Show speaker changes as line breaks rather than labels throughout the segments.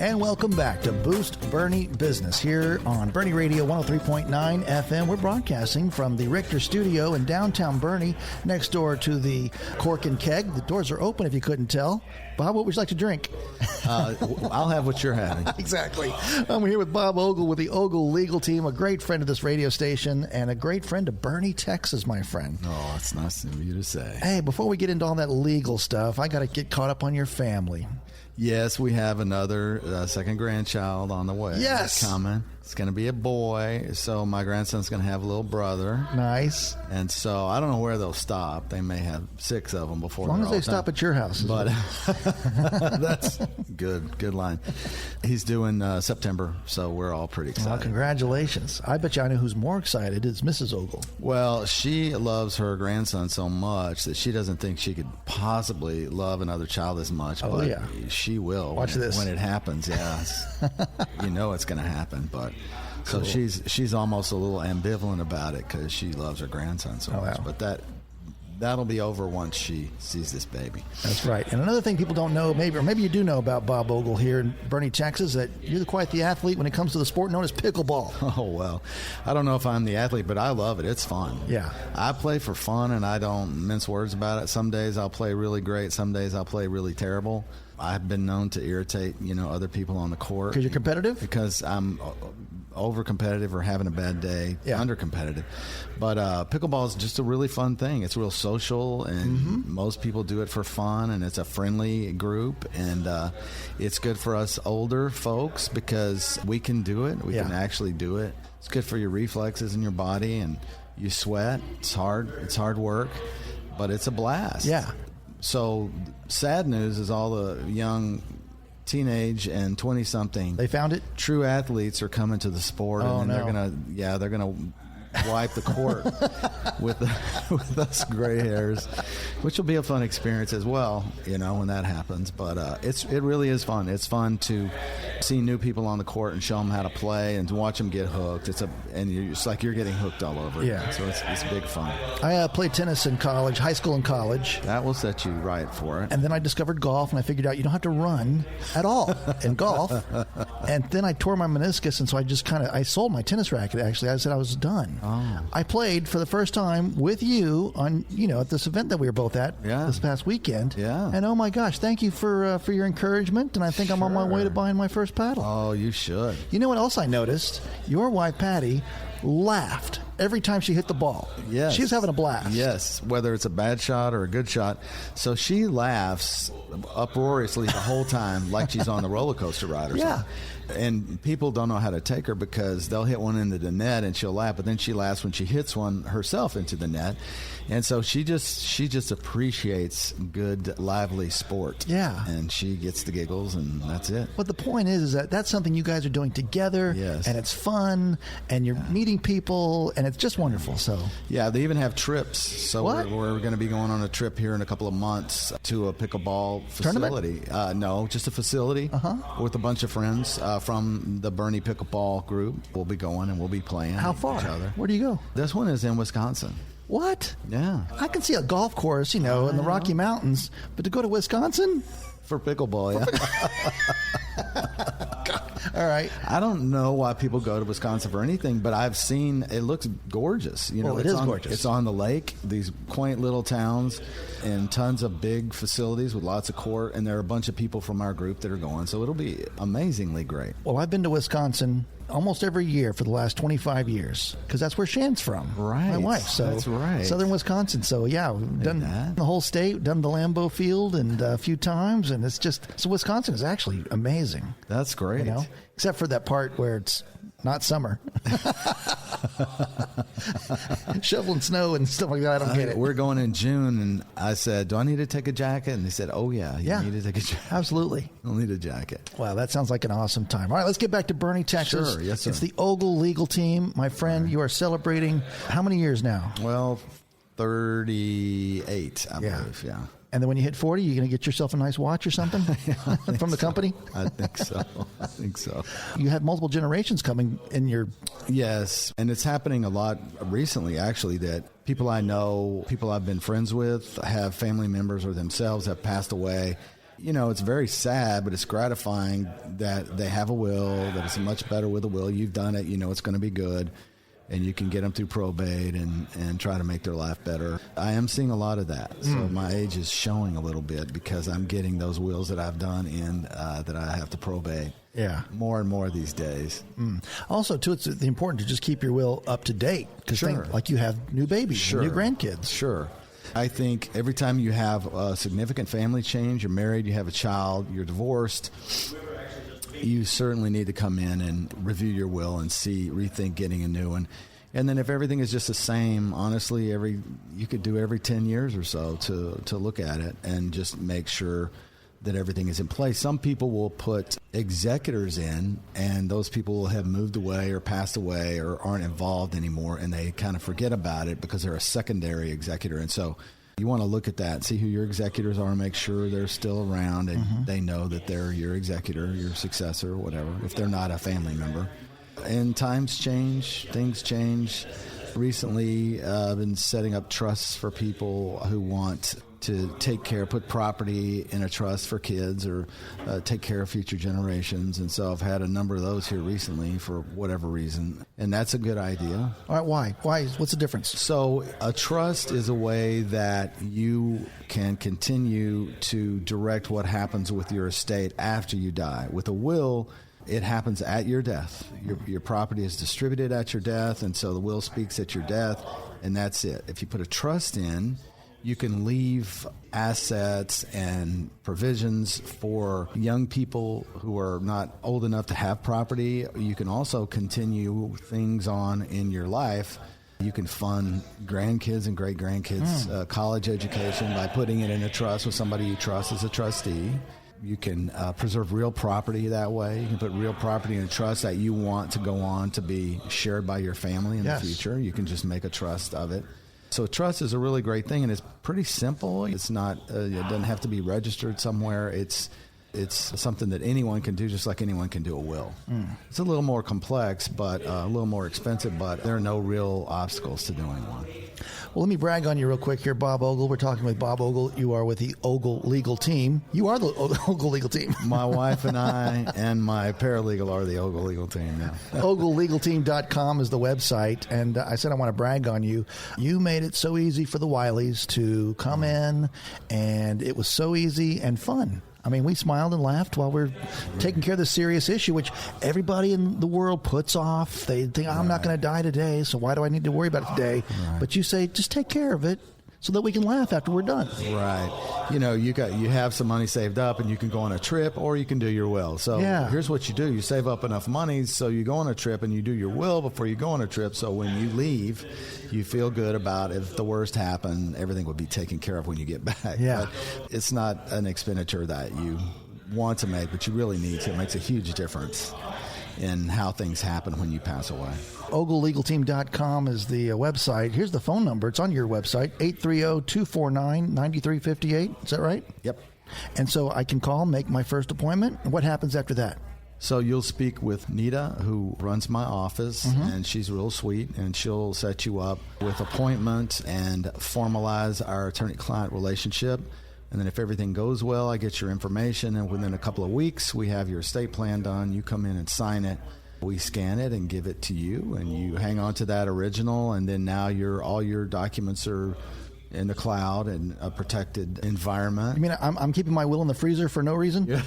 And welcome back to Boost Boerne Business here on Boerne Radio 103.9 FM. We're broadcasting from the Richter Studio in downtown Boerne, next door to the Cork and Keg. The doors are open if you couldn't tell. Bob, what would you like to drink?
I'll have what you're having.
Exactly. I'm here with Bob Ogle with the Ogle Legal Team, a great friend of this radio station and a great friend of Boerne, Texas, my friend.
Oh, it's nice of you to say.
Hey, before we get into all that legal stuff, I got to get caught up on your family.
Yes, we have another second grandchild on the way.
Yes.
It's coming. It's going to be a boy, so my grandson's going to have a little brother.
Nice.
And so I don't know where they'll stop. They may have 6 of them before.
As long as they stop at your house.
But that's good line. He's doing September, so we're all pretty excited.
Well, congratulations. I bet you I know who's more excited is Mrs. Ogle.
Well, she loves her grandson so much that she doesn't think she could possibly love another child as much.
Oh,
but
yeah.
She will.
Watch this.
When it happens, yes. You know it's going to happen, but...
Cool.
So she's almost a little ambivalent about it because she loves her grandson so much.
Wow.
But that'll be over once she sees this baby.
That's right. And another thing people don't know, maybe you do know about Bob Ogle here in Boerne, Texas, that you're quite the athlete when it comes to the sport known as pickleball.
Oh, well, I don't know if I'm the athlete, but I love it. It's fun.
Yeah.
I play for fun, and I don't mince words about it. Some days I'll play really great. Some days I'll play really terrible. I've been known to irritate, other people on the court.
Because you're competitive?
Because I'm over-competitive or having a bad day, under-competitive. But pickleball is just a really fun thing. It's real social, and most people do it for fun, and it's a friendly group, and it's good for us older folks because we can do it. We can actually do it. It's good for your reflexes in your body, and you sweat. It's hard. It's hard work, but it's a blast.
Yeah.
So sad news is all the young teenage and 20-something.
They found it?
True athletes are coming to the sport, and then they're gonna wipe the court with us gray hairs, which will be a fun experience as well, when that happens. But it really is fun. It's fun to see new people on the court and show them how to play and to watch them get hooked. It's like you're getting hooked all over.
Yeah.
So it's big fun.
I played tennis in college, high school and college.
That will set you right for it.
And then I discovered golf, and I figured out you don't have to run at all in golf. And then I tore my meniscus, and so I sold my tennis racket, actually. I said I was done.
Oh.
I played for the first time with you on, at this event that we were both at this past weekend.
Yeah.
And oh my gosh, thank you for your encouragement. And I think I'm on my way to buying my first paddle.
Oh, you should.
You know what else I noticed? Your wife, Patty, laughed every time she hit the ball.
Yes.
She was having a blast.
Yes, whether it's a bad shot or a good shot. So she laughs uproariously the whole time like she's on the roller coaster ride or something. And people don't know how to take her because they'll hit one into the net and she'll laugh, but then she laughs when she hits one herself into the net. And so she just appreciates good, lively sport.
Yeah.
And she gets the giggles, and that's it.
But the point is that that's something you guys are doing together.
Yes.
And it's fun, and you're meeting people, and it's just wonderful. So
yeah, they even have trips. So
what?
we're going to be going on a trip here in a couple of months to a pickleball facility. No, just a facility with a bunch of friends from the Boerne Pickleball group. We'll be going and we'll be playing.
How far?
Each other.
Where do you go?
This one is in Wisconsin.
What?
Yeah.
I can see a golf course, in the Rocky Mountains, but to go to Wisconsin?
For pickleball,
All right.
I don't know why people go to Wisconsin for anything, but I've seen it looks gorgeous.
It is gorgeous.
It's on the lake, these quaint little towns, and tons of big facilities with lots of court, and there are a bunch of people from our group that are going, so it'll be amazingly great.
Well, I've been to Wisconsin almost every year for the last 25 years because that's where Shan's from.
Right.
My wife. So
that's right.
Southern Wisconsin. So yeah, we've done the whole state, done the Lambeau Field and a few times, and it's just so Wisconsin is actually amazing.
That's great.
Except for that part where it's not summer. Shoveling snow and stuff like that. I don't get it.
We're going in June, and I said, do I need to take a jacket? And they said, oh, yeah, you need to take a jacket.
Absolutely.
You'll need a jacket.
Wow, that sounds like an awesome time. All right, let's get back to Boerne, Texas.
Sure, yes, sir.
It's the Ogle Legal Team. My friend, you are celebrating how many years now?
Well, 38, I believe, yeah.
And then when you hit 40, you're going to get yourself a nice watch or something from the company?
I think so.
You have multiple generations coming in your...
Yes, and it's happening a lot recently, actually, that people I know, people I've been friends with, have family members or themselves have passed away. it's very sad, but it's gratifying that they have a will, that it's much better with a will. You've done it, it's going to be good, and you can get them through probate and try to make their life better. I am seeing a lot of that. So my age is showing a little bit because I'm getting those wills that I've done in that I have to probate.
Yeah.
More and more these days.
Also, too, it's important to just keep your will up to date. Because like you have new babies, new grandkids.
Sure. I think every time you have a significant family change, you're married, you have a child, you're divorced, you certainly need to come in and review your will and rethink getting a new one. And then if everything is just the same, honestly, you could do every 10 years or so to look at it and just make sure that everything is in place. Some people will put executors in, and those people will have moved away or passed away or aren't involved anymore, and they kind of forget about it because they're a secondary executor. And so you want to look at that, see who your executors are, make sure they're still around and they know that they're your executor, your successor, whatever, if they're not a family member. And times change, things change. Recently, I've been setting up trusts for people who want to take care, put property in a trust for kids or take care of future generations. And so I've had a number of those here recently for whatever reason. And that's a good idea.
All right, why? What's the difference?
So a trust is a way that you can continue to direct what happens with your estate after you die. With a will, it happens at your death. Your property is distributed at your death, and so the will speaks at your death, and that's it. If you put a trust in, you can leave assets and provisions for young people who are not old enough to have property. You can also continue things on in your life. You can fund grandkids and great-grandkids' college education by putting it in a trust with somebody you trust as a trustee. You can preserve real property that way. You can put real property in a trust that you want to go on to be shared by your family in the future. You can just make a trust of it. So trust is a really great thing, and it's pretty simple. It's not, it doesn't have to be registered somewhere. It's something that anyone can do, just like anyone can do a will. It's a little more complex, but a little more expensive, but there are no real obstacles to doing one.
Well, let me brag on you real quick here, Bob Ogle. We're talking with Bob Ogle. You are with the Ogle Legal Team. You are the Ogle Legal Team.
My wife and I and my paralegal are the Ogle Legal Team now.
OgleLegalTeam.com is the website. And I said I want to brag on you. You made it so easy for the Wileys to come in, and it was so easy and fun. I mean, we smiled and laughed while we're taking care of this serious issue, which everybody in the world puts off. They think, I'm not going to die today, so why do I need to worry about it today? Right. But you say, just take care of it so that we can laugh after we're done.
Right. You have some money saved up, and you can go on a trip, or you can do your will. So here's what you do. You save up enough money so you go on a trip, and you do your will before you go on a trip, so when you leave, you feel good about if the worst happened, everything would be taken care of when you get back.
Yeah.
But it's not an expenditure that you want to make, but you really need to. It makes a huge difference in how things happen when you pass away.
OgleLegalTeam.com is the website. Here's the phone number. It's on your website, 830-249-9358. Is that right?
Yep.
And so I can call, make my first appointment. What happens after that?
So you'll speak with Nita, who runs my office, and she's real sweet, and she'll set you up with appointments and formalize our attorney-client relationship. And then if everything goes well, I get your information, and within a couple of weeks, we have your estate plan done. You come in and sign it. We scan it and give it to you, and you hang on to that original, and then now all your documents are in the cloud and a protected environment.
You mean I'm keeping my will in the freezer for no reason?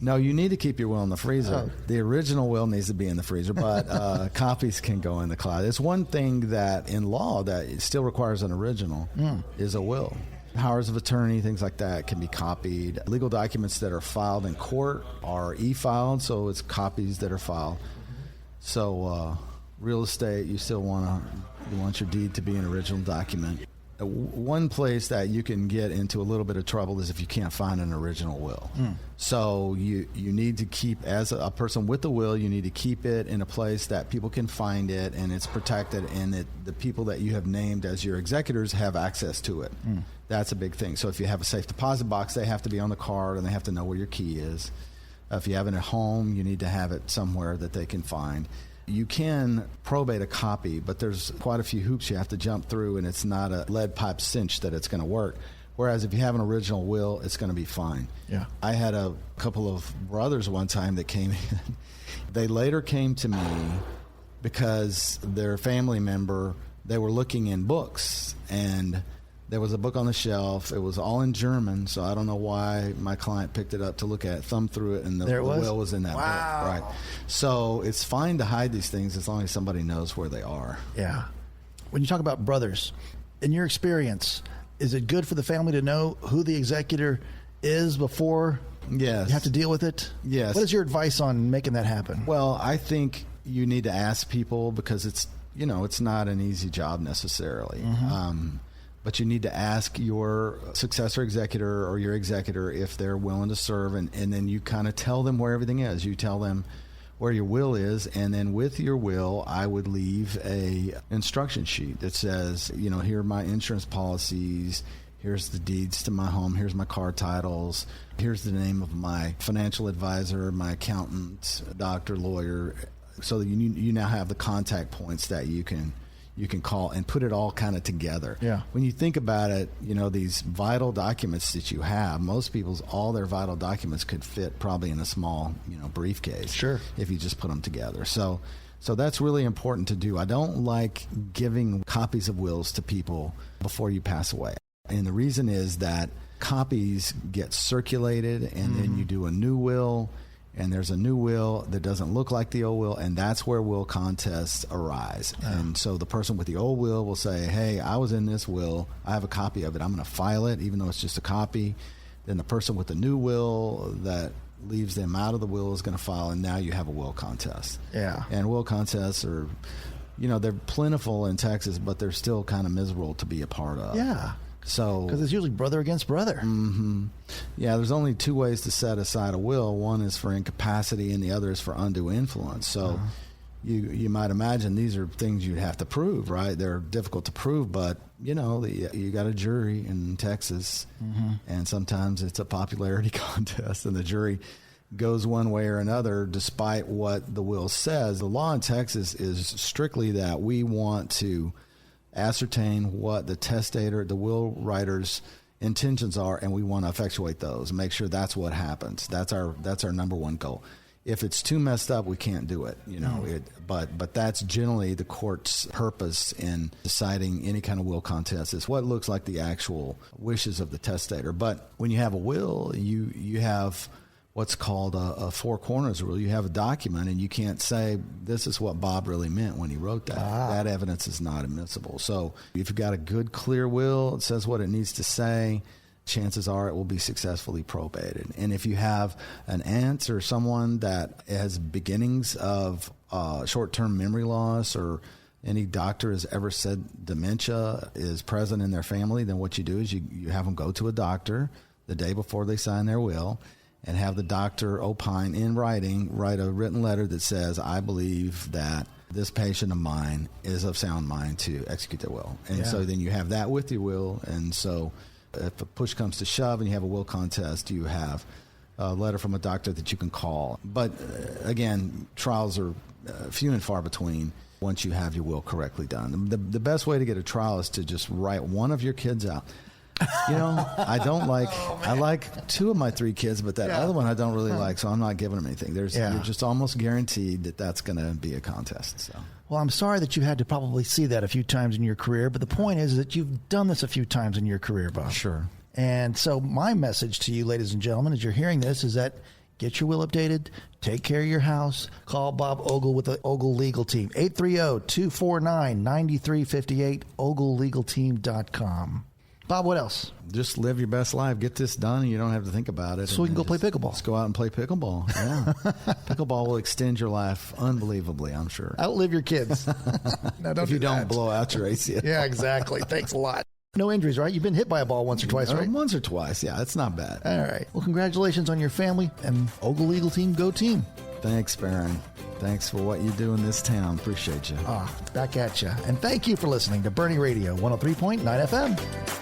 No, you need to keep your will in the freezer. Oh. The original will needs to be in the freezer, but copies can go in the cloud. It's one thing that in law that it still requires an original is a will. Powers of attorney, things like that can be copied. Legal documents that are filed in court are e-filed, so it's copies that are filed. So real estate, you want your deed to be an original document. One place that you can get into a little bit of trouble is if you can't find an original will. So you need to keep, as a person with a will, you need to keep it in a place that people can find it and it's protected, and that the people that you have named as your executors have access to it. That's a big thing. So if you have a safe deposit box, they have to be on the card and they have to know where your key is. If you have it at home, you need to have it somewhere that they can find. You can probate a copy, but there's quite a few hoops you have to jump through, and it's not a lead pipe cinch that it's going to work. Whereas if you have an original will, it's going to be fine.
Yeah.
I had a couple of brothers one time that came in. They later came to me because their family member, they were looking in books, and there was a book on the shelf. It was all in German, so I don't know why my client picked it up to look at it, thumbed through it, and the will was in that book. Right. So it's fine to hide these things as long as somebody knows where they are.
Yeah. When you talk about brothers, in your experience, is it good for the family to know who the executor is before you have to deal with it?
Yes.
What is your advice on making that happen?
Well, I think you need to ask people because it's not an easy job necessarily. But you need to ask your successor executor or your executor if they're willing to serve, and then you kind of tell them where everything is. You tell them where your will is, and then with your will, I would leave a instruction sheet that says, here are my insurance policies, here's the deeds to my home, here's my car titles, here's the name of my financial advisor, my accountant, doctor, lawyer, so that you now have the contact points that you can call and put it all kind of together.
Yeah.
When you think about it, these vital documents that you have, most people's, all their vital documents could fit probably in a small, briefcase.
Sure.
If you just put them together. So that's really important to do. I don't like giving copies of wills to people before you pass away. And the reason is that copies get circulated, and then you do a new will, and there's a new will that doesn't look like the old will, and that's where will contests arise. And so the person with the old will say, hey, I was in this will, I have a copy of it, I'm going to file it, even though it's just a copy. Then the person with the new will that leaves them out of the will is going to file, and now you have a will contest.
Yeah.
And will contests are, they're plentiful in Texas, but they're still kind of miserable to be a part of.
Yeah. Because it's usually brother against brother.
Yeah, there's only two ways to set aside a will. One is for incapacity, and the other is for undue influence. So you might imagine these are things you'd have to prove, right? They're difficult to prove, but, you got a jury in Texas, and sometimes it's a popularity contest, and the jury goes one way or another despite what the will says. The law in Texas is strictly that we want to ascertain what the testator, the will writer's intentions are, and we want to effectuate those and make sure that's what happens. That's our number one goal. If it's too messed up, we can't do it, but that's generally the court's purpose in deciding any kind of will contest, is what looks like the actual wishes of the testator. But when you have a will, you have what's called a four corners rule. You have a document, and you can't say this is what Bob really meant when he wrote that. That evidence is not admissible. So if you've got a good, clear will, it says what it needs to say, chances are it will be successfully probated. And if you have an aunt or someone that has beginnings of short-term memory loss, or any doctor has ever said dementia is present in their family, then what you do is you have them go to a doctor the day before they sign their will, and have the doctor opine in writing, write a written letter that says, I believe that this patient of mine is of sound mind to execute their will. And so then you have that with your will. And so if a push comes to shove and you have a will contest, you have a letter from a doctor that you can call. But again, trials are few and far between once you have your will correctly done. The best way to get a trial is to just write one of your kids out. I don't like, I like two of my three kids, but that other one I don't really like, so I'm not giving them anything. You're just almost guaranteed that that's going to be a contest. So.
Well, I'm sorry that you had to probably see that a few times in your career, but the point is that you've done this a few times in your career, Bob.
Sure.
And so my message to you, ladies and gentlemen, as you're hearing this, is that get your will updated, take care of your house, call Bob Ogle with the Ogle Legal Team, 830-249-9358, OgleLegalTeam.com. Bob, what else?
Just live your best life. Get this done, and you don't have to think about it.
So we can go play pickleball.
Just go out and play pickleball. Yeah. Pickleball will extend your life unbelievably, I'm sure.
Outlive your kids. No, don't
if you don't blow out your ACL.
Yeah, exactly. Thanks a lot. No injuries, right? You've been hit by a ball once or twice, right?
Once or twice, yeah. That's not bad.
All right. Well, congratulations on your family, and Ogle Legal Team, go team.
Thanks, Baron. Thanks for what you do in this town. Appreciate you.
Back at you. And thank you for listening to Boerne Radio 103.9 FM.